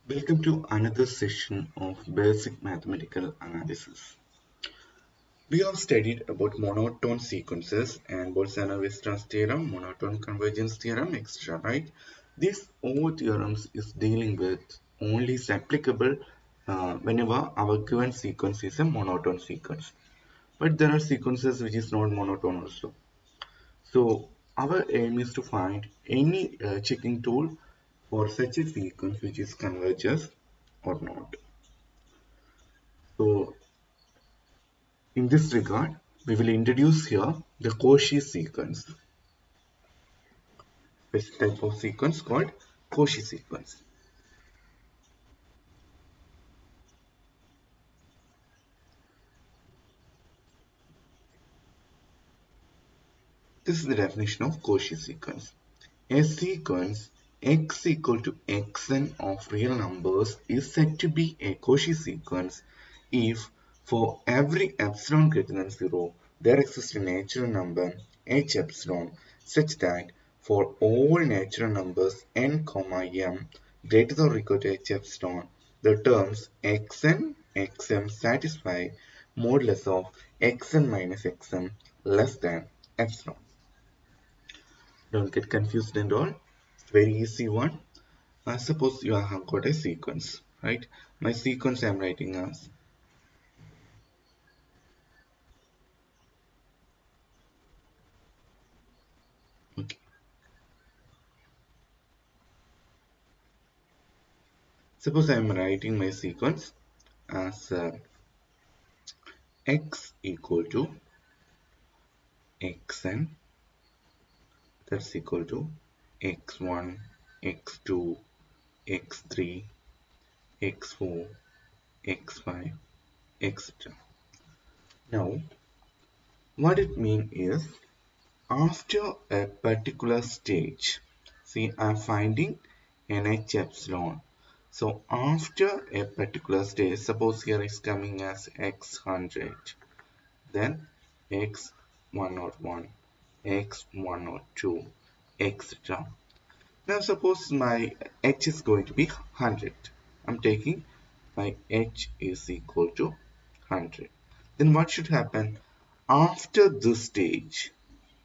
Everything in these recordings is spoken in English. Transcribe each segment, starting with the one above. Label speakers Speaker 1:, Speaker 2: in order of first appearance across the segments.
Speaker 1: Welcome to another session of basic mathematical analysis. We have studied about monotone sequences and Bolzano-Weierstrass theorem, monotone convergence theorem, etc. Right? These all theorems is dealing with only is applicable whenever our given sequence is a monotone sequence. But there are sequences which is not monotone also. So our aim is to find any checking tool for such a sequence which is converges or not. So in this regard, we will introduce here the Cauchy sequence, which type of sequence called Cauchy sequence. This is the definition of Cauchy sequence. A sequence x equal to xn of real numbers is said to be a Cauchy sequence if for every epsilon greater than 0 there exists a natural number h epsilon such that for all natural numbers n, m greater than or equal to h epsilon the terms xn, xm satisfy modulus of xn minus xm less than epsilon. Don't get confused and all. It's very easy one. Suppose you have got a sequence, right? My sequence I'm writing as okay. Suppose I'm writing my sequence as x equal to xn, that's equal to x1, x2, x3, x4, x5, etc. Now, what it means is after a particular stage, see I'm finding nh epsilon. So after a particular stage, suppose here is coming as x100, then x101, x102, etc. Now suppose my h is going to be 100. I'm taking my h is equal to 100. Then what should happen after this stage?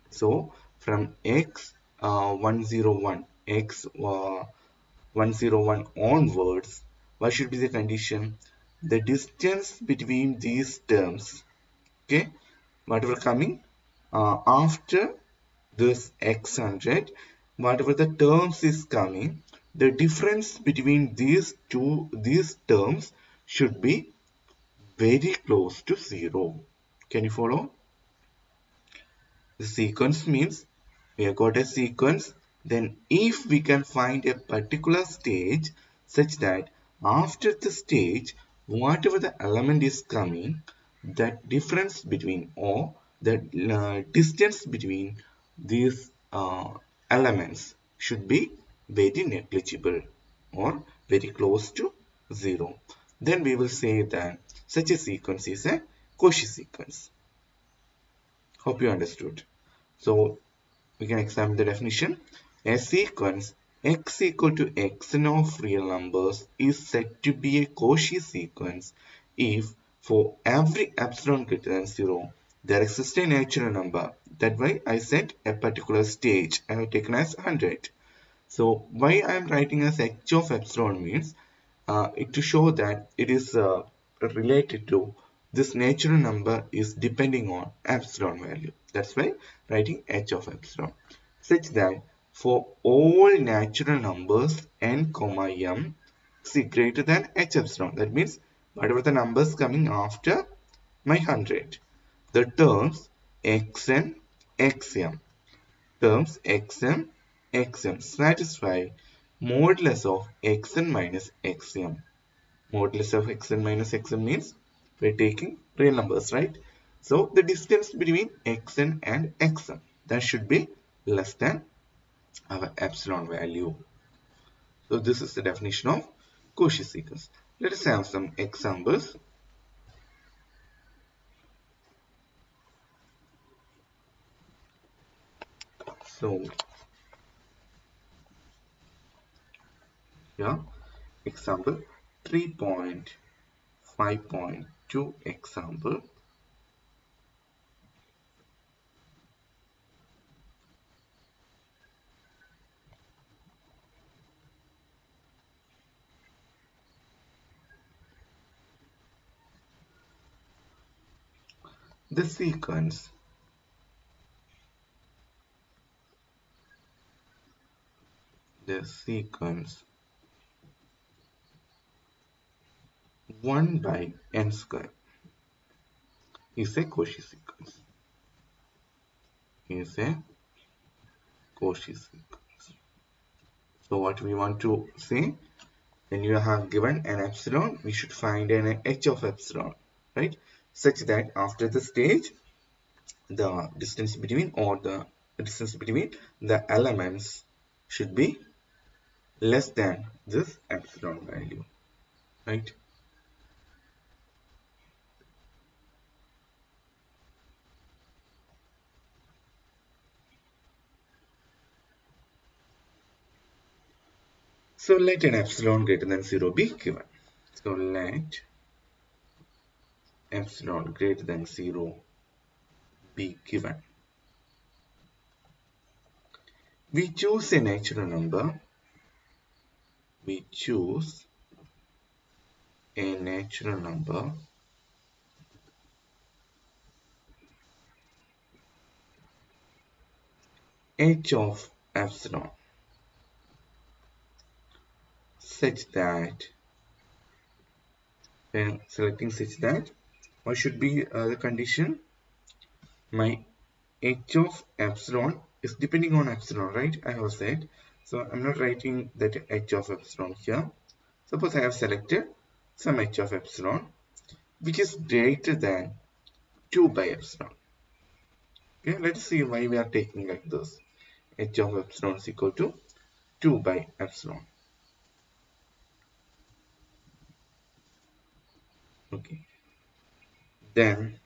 Speaker 1: So from x 101, x 101 onwards, what should be the condition? The distance between these terms, okay, whatever coming after this x100, whatever the terms is coming, the difference between these terms should be very close to 0. Can you follow? The sequence means we have got a sequence, then if we can find a particular stage such that after the stage whatever the element is coming, that difference between or the distance between these elements should be very negligible or very close to 0. Then we will say that such a sequence is a Cauchy sequence. Hope you understood. So we can examine the definition. A sequence x equal to xn of real numbers is said to be a Cauchy sequence if for every epsilon greater than 0 there exists a natural number. That why I said a particular stage I have taken as 100. So why I am writing as h of epsilon means to show that it is related to this natural number is depending on epsilon value. That's why writing h of epsilon such that for all natural numbers n comma m c greater than h epsilon. That means whatever the numbers coming after my 100, the terms xn, xm, terms xm, xm satisfy modulus of xn minus xm. Modulus of xn minus xm means we're taking real numbers, right? So the distance between xn and xm, that should be less than our epsilon value. So this is the definition of Cauchy sequence. Let us have some examples. So yeah, Example 3.5.2 example. The sequence the sequence 1 by n square is a Cauchy sequence. Is a Cauchy sequence. So what we want to say, when you have given an epsilon, we should find an h of epsilon, right? Such that after the stage, the distance between the elements should be less than this epsilon value, right? So let an epsilon greater than 0 be given. So let epsilon greater than 0 be given. We choose a natural number. We choose a natural number h of epsilon such that, when selecting such that, what should be the condition? My h of epsilon is depending on epsilon, right? I have said. So I'm not writing that h of epsilon here. Suppose I have selected some h of epsilon which is greater than 2 by epsilon. Okay, let's see why we are taking like this. H of epsilon is equal to 2 by epsilon. Okay, then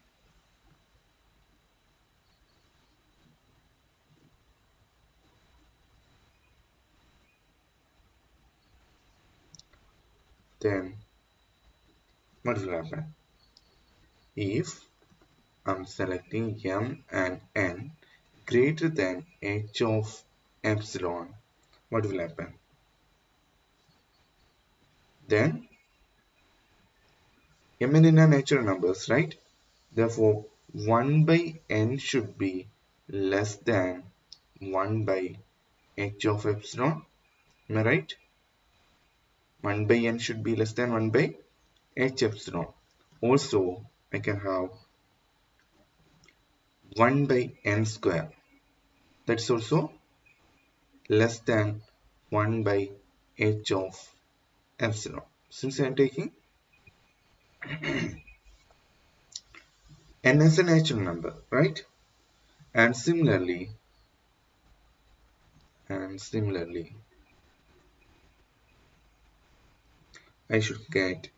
Speaker 1: what will happen? If I'm selecting m and n greater than h of epsilon, what will happen? Then m and n are natural numbers, right? Therefore, 1 by n should be less than 1 by h of epsilon. Am I right? 1 by n should be less than 1 by h epsilon. Also, I can have 1 by n square. That's also less than 1 by h of epsilon. Since I am taking n as a natural number, right? And similarly, I should get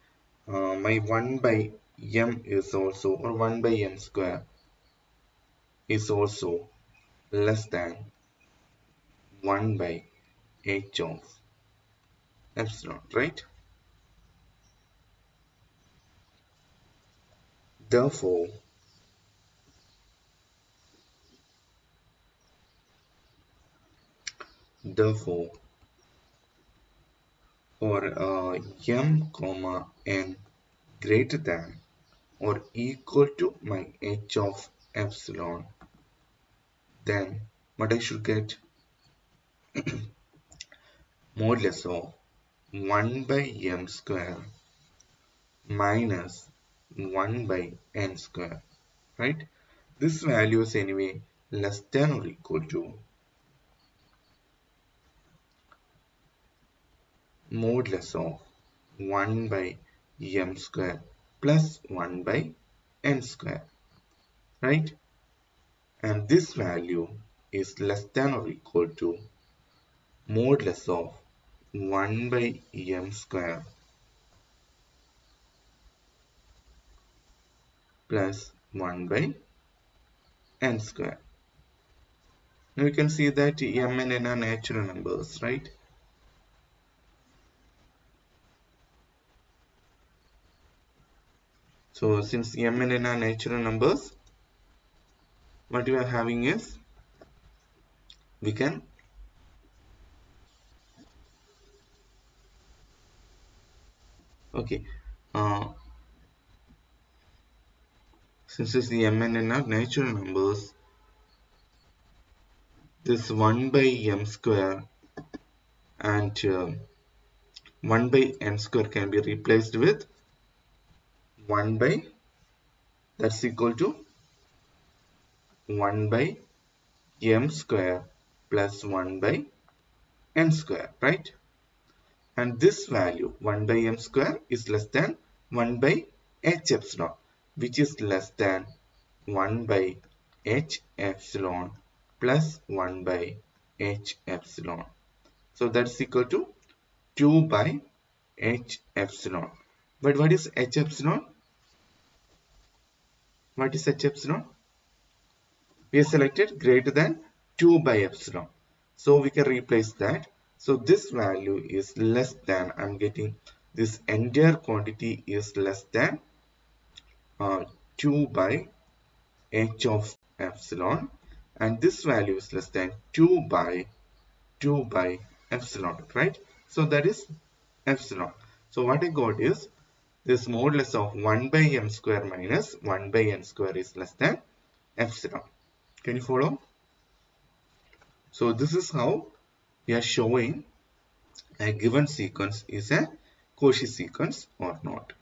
Speaker 1: my 1 by m is also, or 1 by m square is also less than 1 by h of epsilon, right? Therefore, therefore, for m comma n greater than or equal to my h of epsilon, then what I should get? Modulus of 1 by m square minus 1 by n square, right? This value is anyway less than or equal to modulus of 1 by m square plus 1 by n square, right? And this value is less than or equal to modulus of 1 by m square plus 1 by n square. Now you can see that m and n are natural numbers, right? So since m and n are natural numbers, what we are having is we can okay since it's the m and n are natural numbers, this 1 by m square and 1 by n square can be replaced with 1 by, that's equal to 1 by m square plus 1 by n square, right? And this value 1 by m square is less than 1 by h epsilon, which is less than 1 by h epsilon plus 1 by h epsilon. So that's equal to 2 by h epsilon. But what is h epsilon? What is h epsilon? We have selected greater than 2 by epsilon. So we can replace that. So this value is less than, I'm getting this entire quantity is less than 2 by h of epsilon, and this value is less than 2 by epsilon, right? So that is epsilon. So what I got is this modulus of 1 by m square minus 1 by n square is less than epsilon. Can you follow? So this is how we are showing a given sequence is a Cauchy sequence or not.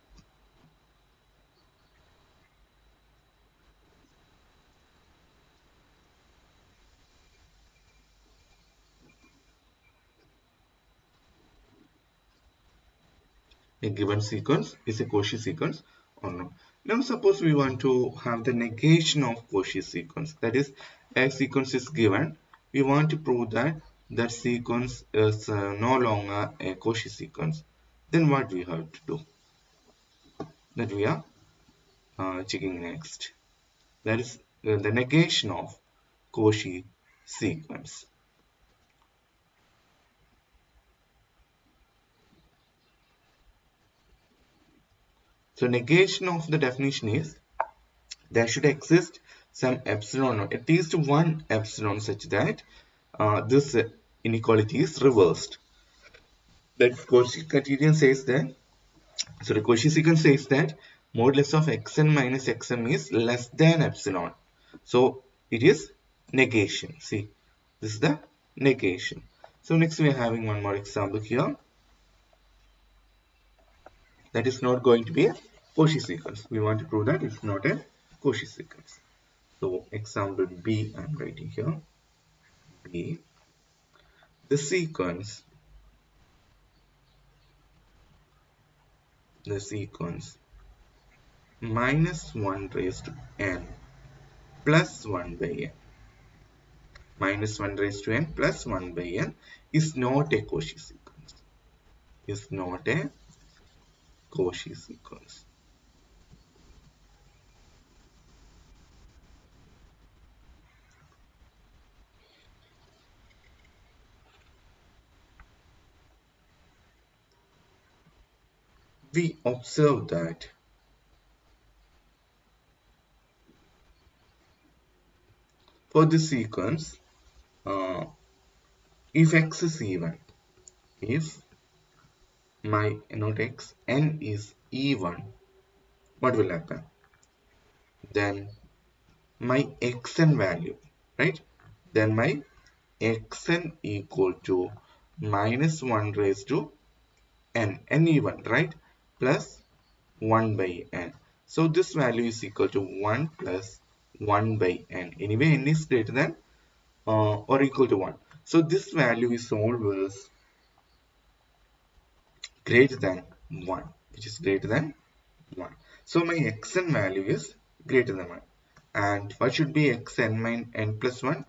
Speaker 1: A given sequence is a Cauchy sequence or not. Now suppose we want to have the negation of Cauchy sequence. That is, a sequence is given. We want to prove that that sequence is no longer a Cauchy sequence. Then what we have to do? That we are checking next. That is the negation of Cauchy sequence. So negation of the definition is there should exist some epsilon or at least one epsilon such that this inequality is reversed. That Cauchy criterion says that, sorry, Cauchy sequence says that modulus of xn minus xm is less than epsilon. So it is negation. See, this is the negation. So next we are having one more example here. That is not going to be a Cauchy sequence. We want to prove that it's not a Cauchy sequence. So example B I'm writing here. B, the sequence minus 1 raised to n plus 1 by n minus 1 raised to n plus 1 by n is not a Cauchy sequence. Is not a Cauchy sequence. We observe that for this sequence, if x is even, if my not x, n is even, what will happen? Then my xn value, right? Then my xn equal to minus 1 raised to n even, right? Plus 1 by n. So this value is equal to 1 plus 1 by n. Anyway, n is greater than or equal to 1. So this value is always greater than 1, which is greater than 1. So my xn value is greater than 1. And what should be xn minus n plus 1?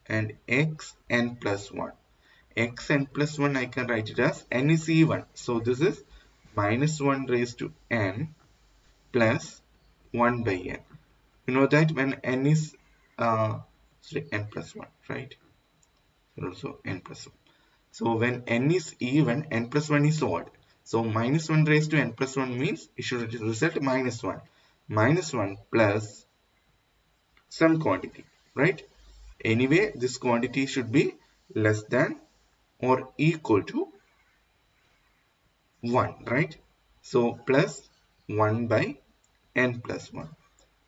Speaker 1: And xn plus 1. Xn plus 1 I can write it as n is even. So this is minus 1 raised to n plus 1 by n. You know that when n is sorry, n plus 1, right? Also n plus 1. So when n is even, n plus 1 is odd. So minus 1 raised to n plus 1 means it should result minus 1. minus 1 plus some quantity, right? Anyway, this quantity should be less than or equal to 1, right? So plus 1 by n plus 1.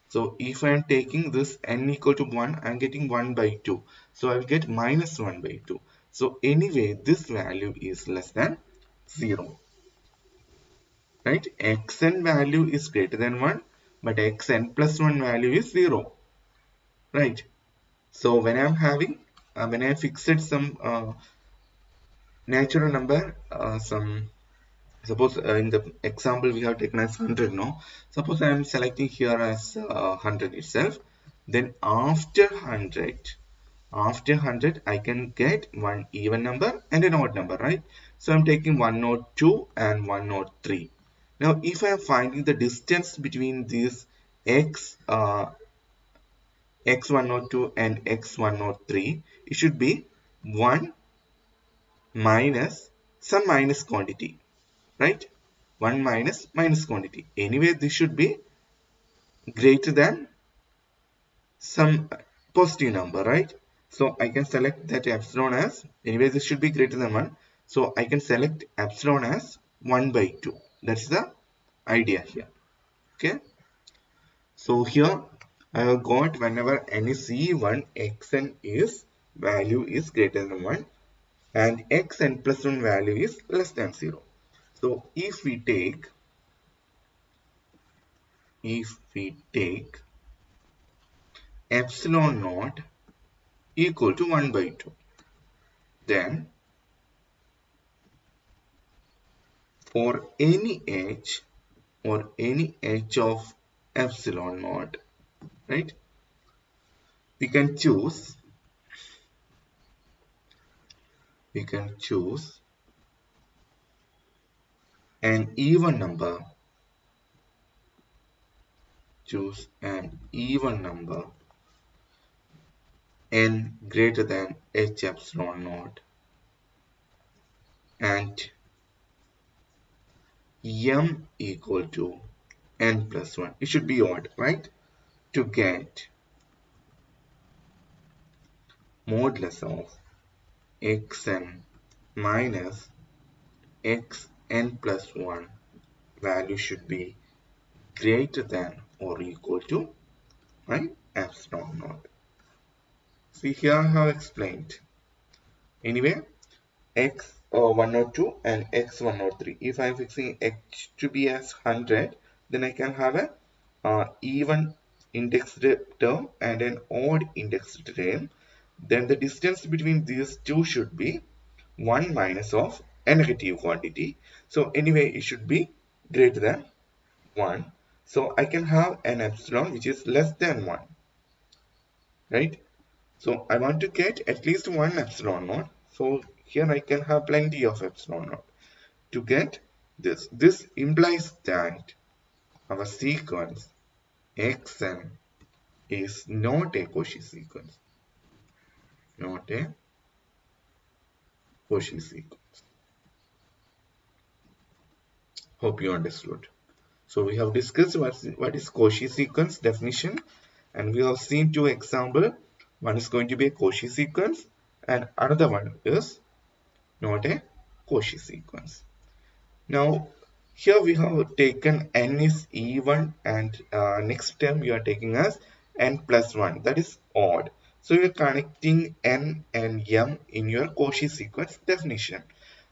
Speaker 1: So if I am taking this n equal to 1, I am getting 1 by 2. So I will get minus 1 by 2. So anyway, this value is less than 0, right? Xn value is greater than 1, but xn plus 1 value is 0, right? So when I am having, when I fixed some natural number, suppose in the example we have taken as 100, no? Suppose I am selecting here as 100 itself. Then after 100, I can get one even number and an odd number, right? So I'm taking 102 and 103. Now, if I am finding the distance between these x102 and x103, it should be 1 minus some minus quantity, right? 1 minus quantity. Anyway, this should be greater than some positive number, right? So I can select that epsilon as, anyway, this should be greater than 1. So I can select epsilon as 1 by 2. That's the idea here. Okay. So here I have got whenever n is e1, xn is value is greater than 1 and xn plus 1 value is less than 0. So if we take epsilon naught equal to 1 by 2, then for any h or any h of epsilon naught, right, we can choose an even number, n greater than h epsilon naught and m equal to n plus 1. It should be odd, right? To get modulus of xn minus xn plus 1 value should be greater than or equal to, right, epsilon naught. See, here I have explained. Anyway, x102 and x103. If I am fixing h to be as 100, then I can have a even indexed term and an odd indexed term. Then the distance between these two should be 1 minus of a negative quantity. So anyway, it should be greater than 1. So I can have an epsilon which is less than 1, right? So I want to get at least one epsilon naught. So here I can have plenty of epsilon naught to get this. This implies that our sequence xn is not a Cauchy sequence. Not a Cauchy sequence. Hope you understood. So we have discussed what is Cauchy sequence definition, and we have seen two examples. One is going to be a Cauchy sequence and another one is not a Cauchy sequence. Now here we have taken n is even and next term we are taking as n plus 1, that is odd. So you are connecting n and m in your Cauchy sequence definition.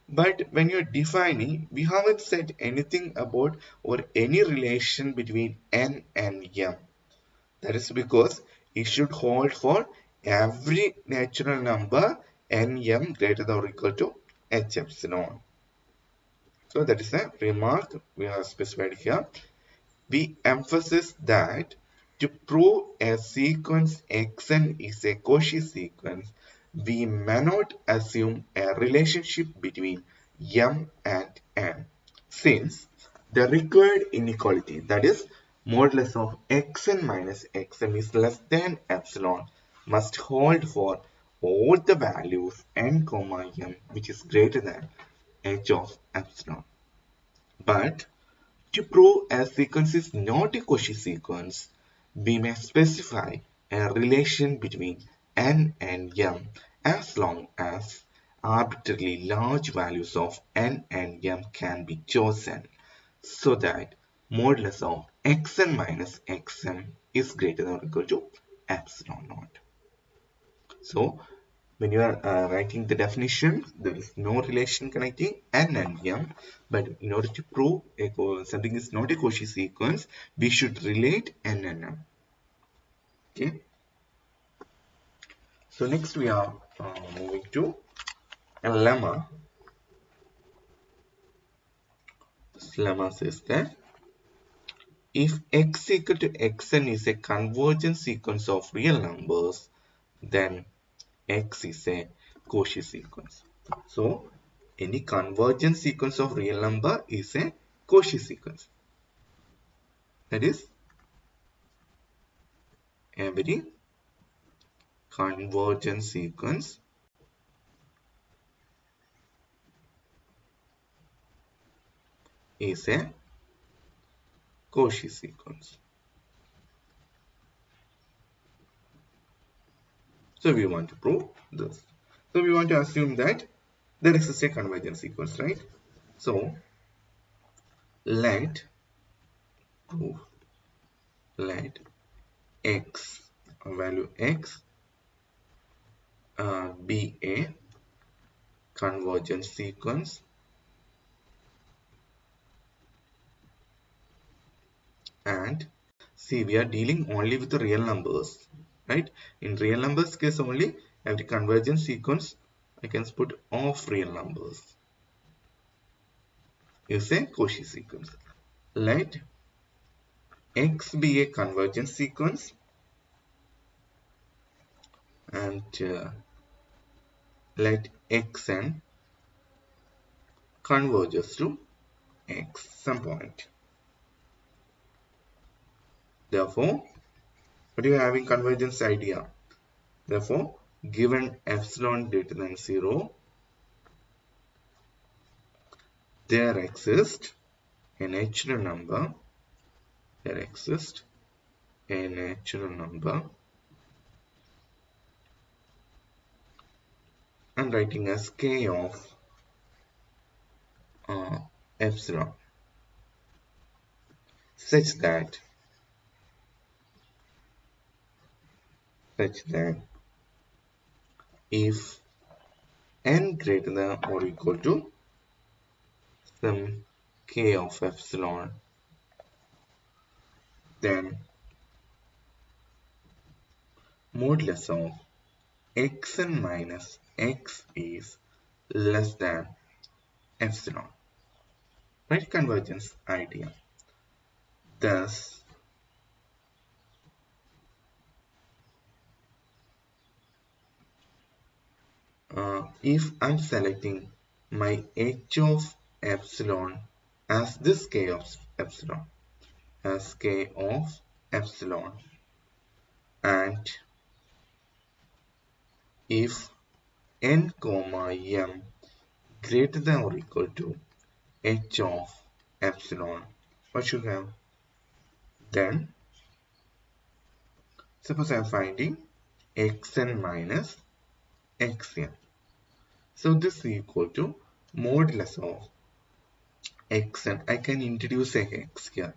Speaker 1: But when you are defining, we haven't said anything about or any relation between n and m. That is because it should hold for every natural number n m greater than or equal to h epsilon. So that is a remark we have specified here. We emphasize that to prove a sequence xn is a Cauchy sequence, we may not assume a relationship between m and n, since the required inequality, that is modulus of xn minus xm is less than epsilon, must hold for all the values n comma m which is greater than h of epsilon. But To prove a sequence is not a Cauchy sequence, we may specify a relation between n and m as long as arbitrarily large values of n and m can be chosen so that modulus of xn minus xm is greater than or equal to epsilon naught. So when you are writing the definition, there is no relation connecting n and m, but in order to prove something is not a Cauchy sequence, we should relate n and m. Okay. So next we are moving to a lemma. This lemma says that if x equal to xn is a convergent sequence of real numbers, then x is a Cauchy sequence. So any convergent sequence of real number is a Cauchy sequence. That is, every convergent sequence is a Cauchy sequence. So we want to prove this. So we want to assume that there exists a convergent sequence, right? So let prove let x value x be a convergent sequence and see we are dealing only with the real numbers, right? In real numbers case only every convergent sequence I can put of real numbers is a Cauchy sequence. Let x be a convergent sequence and let xn converges to x some point. Therefore, what do you have in convergence idea? Therefore, given epsilon greater than 0, there exists a natural number. There exists a natural number. I'm writing as k of epsilon such that if n greater than or equal to some k of epsilon, then modulus of xn minus x is less than epsilon. Right? Convergence idea. Thus, if I'm selecting my h of epsilon as this k of epsilon, and if n comma m greater than or equal to h of epsilon, what should have? Then suppose I'm finding xn minus xn. So this is equal to modulus of xn. I can introduce a x here,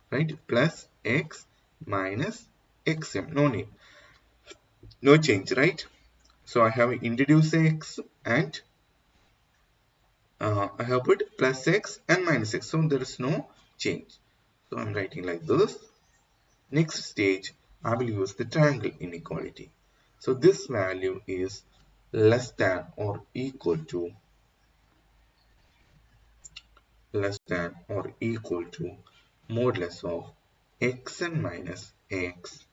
Speaker 1: right? Plus x minus xm. No need, no change, right? So I have introduced x and I have put plus x and minus x. So there is no change. So I'm writing like this. Next stage, I will use the triangle inequality. So this value is less than or equal to modulus of xn minus x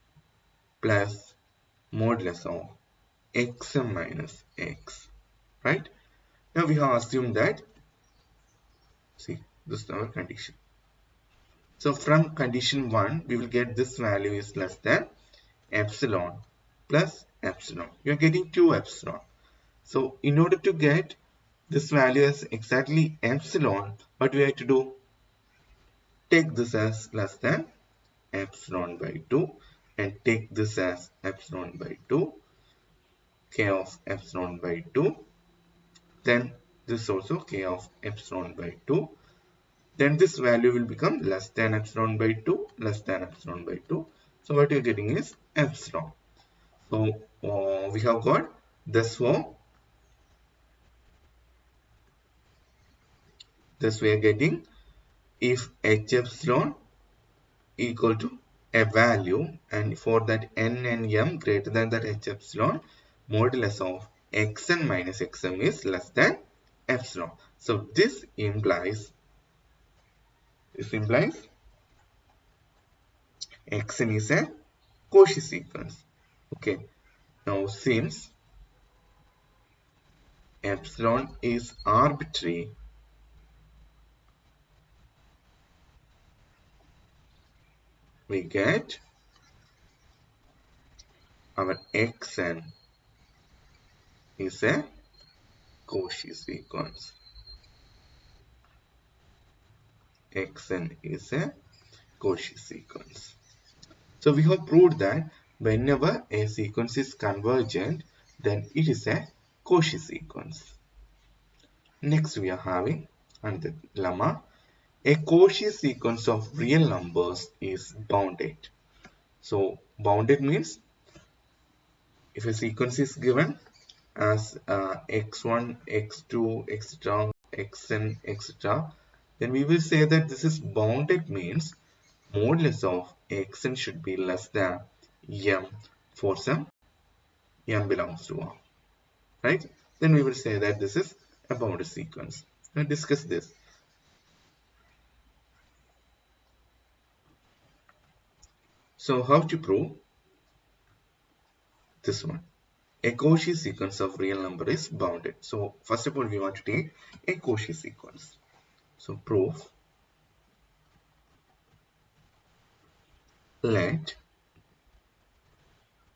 Speaker 1: plus modulus of xm minus x, right? Now we have assumed that, see, this is our condition. So from condition 1, we will get this value is less than epsilon plus epsilon. You are getting 2 epsilon. So in order to get this value as exactly epsilon, what we have to do? take this as less than epsilon by 2 and take this as epsilon by 2, k of epsilon by 2, then this also k of epsilon by 2, then this value will become less than epsilon by 2, less than epsilon by 2. So what you're getting is epsilon. So we have got this form. This we are getting if h epsilon equal to a value, and for that n and m greater than that h epsilon, modulus of xn minus xm is less than epsilon. So this implies xn is a Cauchy sequence. Okay. Now since epsilon is arbitrary, we get our xn is a Cauchy sequence. Xn is a Cauchy sequence. So we have proved that whenever a sequence is convergent, then it is a Cauchy sequence. Next we are having another lemma. A Cauchy sequence of real numbers is bounded. So bounded means if a sequence is given as x1, x2, etc., xn, etc., then we will say that this is bounded means modulus of xn should be less than m for some m belongs to R, right? Then we will say that this is a bounded sequence. Let's discuss this. So how to prove this one? A Cauchy sequence of real number is bounded. So first of all, we want to take a Cauchy sequence. So proof, let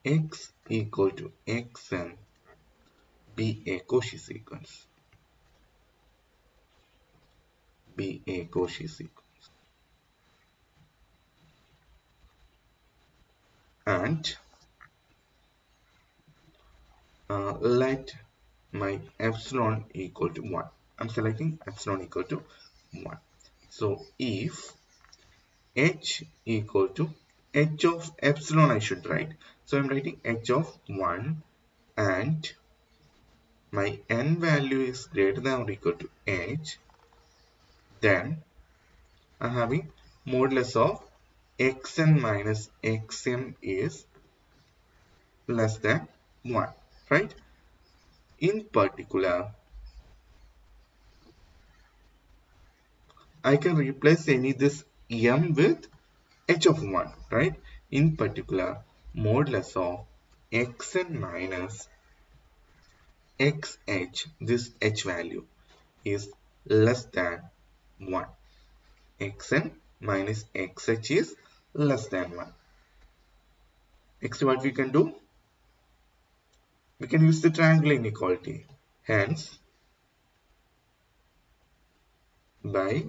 Speaker 1: x equal to xn be a Cauchy sequence. Be a Cauchy sequence. And let my epsilon equal to 1. I'm selecting epsilon equal to 1. So if h equal to h of epsilon, I should write. So I'm writing h of 1 and my n value is greater than or equal to h, then I'm having modulus of xn minus xm is less than 1, right? In particular, I can replace any this m with h of 1, right? In particular, modulus of xn minus xh, this h value is less than 1. Xn minus xh is less than 1. Next, what we can do? We can use the triangle inequality. Hence, by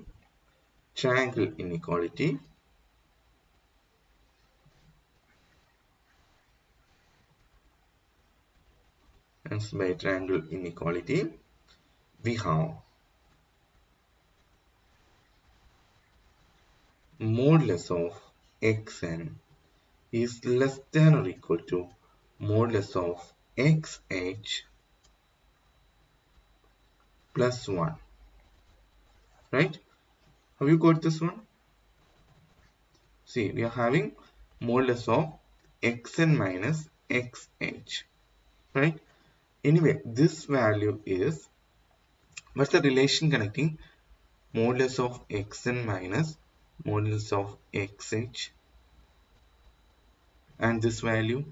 Speaker 1: triangle inequality, we have modulus of xn is less than or equal to modulus of xh plus 1, right? Have you got this one? See, we are having modulus of xn minus xh, right? Anyway, this value is, what's the relation connecting modulus of xn minus modulus of xh and this value?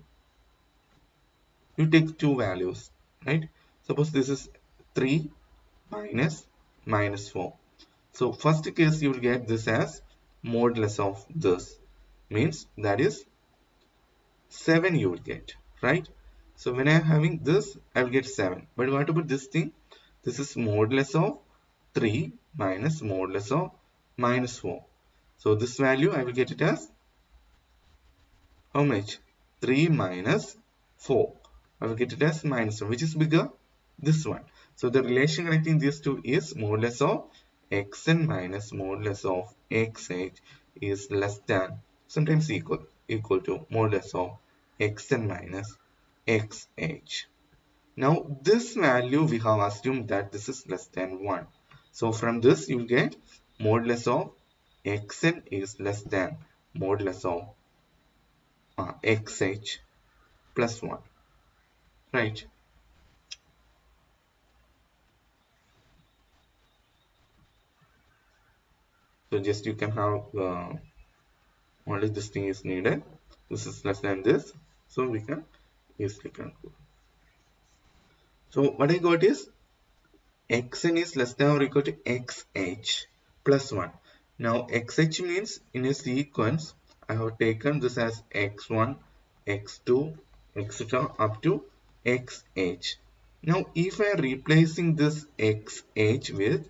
Speaker 1: You take two values, right? Suppose this is 3 minus 4. So first case you will get this as modulus of this, means that is 7 you will get, right? So when I am having this, I will get 7. But what about this thing? This is modulus of 3 minus modulus of minus 4. So this value I will get it as how much? 3 minus 4. I will get it as minus 1. Which is bigger? This one. So the relation connecting these two is modulus of xn minus modulus of xh is less than, sometimes equal to modulus of xn minus xh. Now this value we have assumed that this is less than 1. So from this you will get modulus of xn is less than modulus of xh plus 1, right? So just you can have only this thing is needed. This is less than this, so we can easily conclude. So what I got is xn is less than or equal to xh plus 1. Now xh means in a sequence I have taken this as x1, x2, etc. up to xh. Now if I am replacing this xh with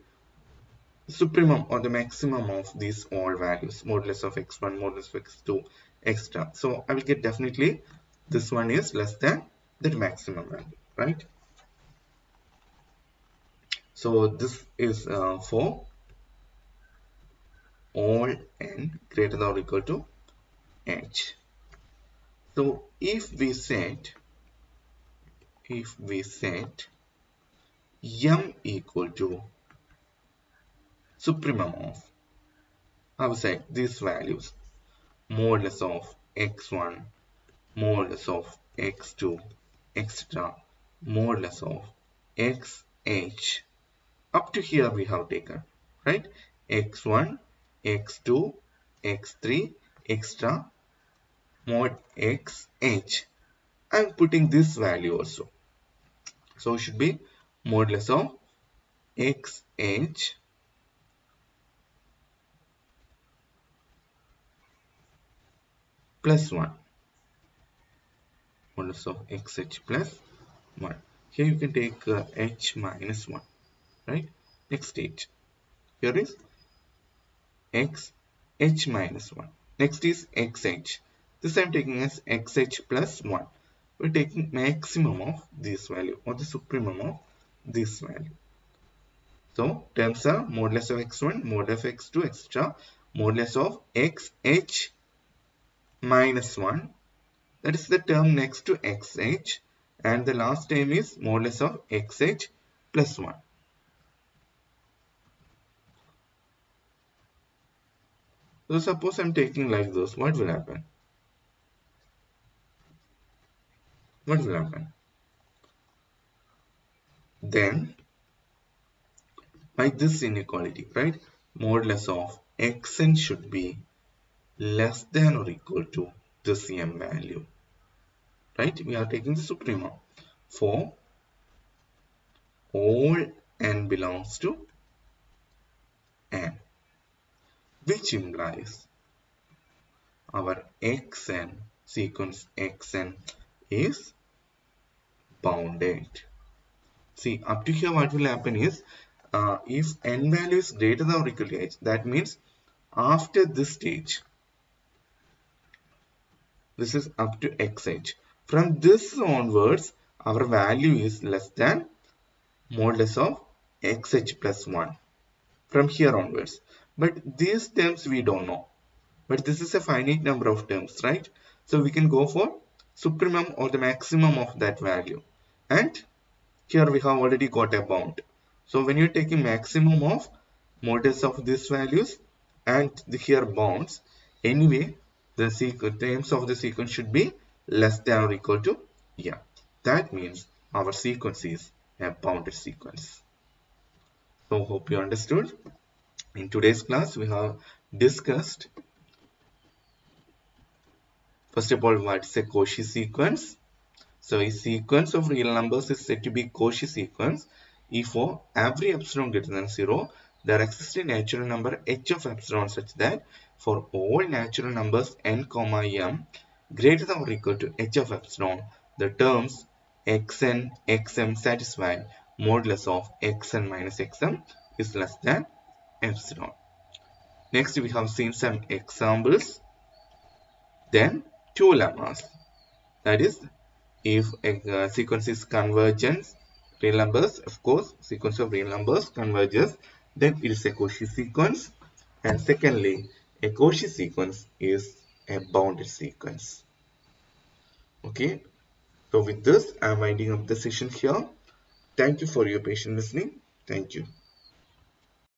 Speaker 1: supremum or the maximum of these all values, modulus of x1, modulus of x2, etc. So I will get definitely this one is less than the maximum value, right? So this is for all n greater than or equal to h. So if we set m equal to supremum of outside these values, modulus of x1, modulus of x2, etc., modulus of xh. Up to here we have taken, right? x1, x2, x3, etc., mod xh. I'm putting this value also. So it should be modulus of xh plus 1. Modulus of xh plus 1. Here you can take h minus 1, right? Next stage. Here is x h minus 1. Next is xh. This I am taking as xh plus 1. We're taking maximum of this value or the supremum of this value. So terms are modulus of x1, modulus of x2, etc. Modulus of xh minus 1. That is the term next to xh. And the last term is modulus of xh plus 1. So suppose I'm taking like this, what will happen? What will happen? Then by this inequality, right? Modulus of xn should be less than or equal to this m value, right? We are taking the supremum for all n belongs to n, which implies our xn sequence xn is bounded. See, up to here what will happen is if n value is greater than or equal to h, that means after this stage, this is up to xh. From this onwards, our value is less than modulus of xh plus 1 from here onwards. But these terms we don't know. But this is a finite number of terms, right? So we can go for supremum or the maximum of that value. And here we have already got a bound. So when you're taking maximum of modulus of these values and the here bounds, anyway, the terms of the sequence should be less than or equal to yeah. That means our sequence is a bounded sequence. So hope you understood. In today's class, we have discussed first of all what's a Cauchy sequence. So a sequence of real numbers is said to be Cauchy sequence if for every epsilon greater than 0, there exists a natural number h of epsilon such that for all natural numbers n comma m greater than or equal to h of epsilon, the terms xn, xm satisfy modulus of xn minus xm is less than epsilon. Next, we have seen some examples. Then two lemmas. That is, if a sequence is convergent, real numbers, of course, sequence of real numbers converges, then it is a Cauchy sequence. And secondly, a Cauchy sequence is a bounded sequence. Okay, so with this, I'm winding up the session here. Thank you for your patient listening. Thank you.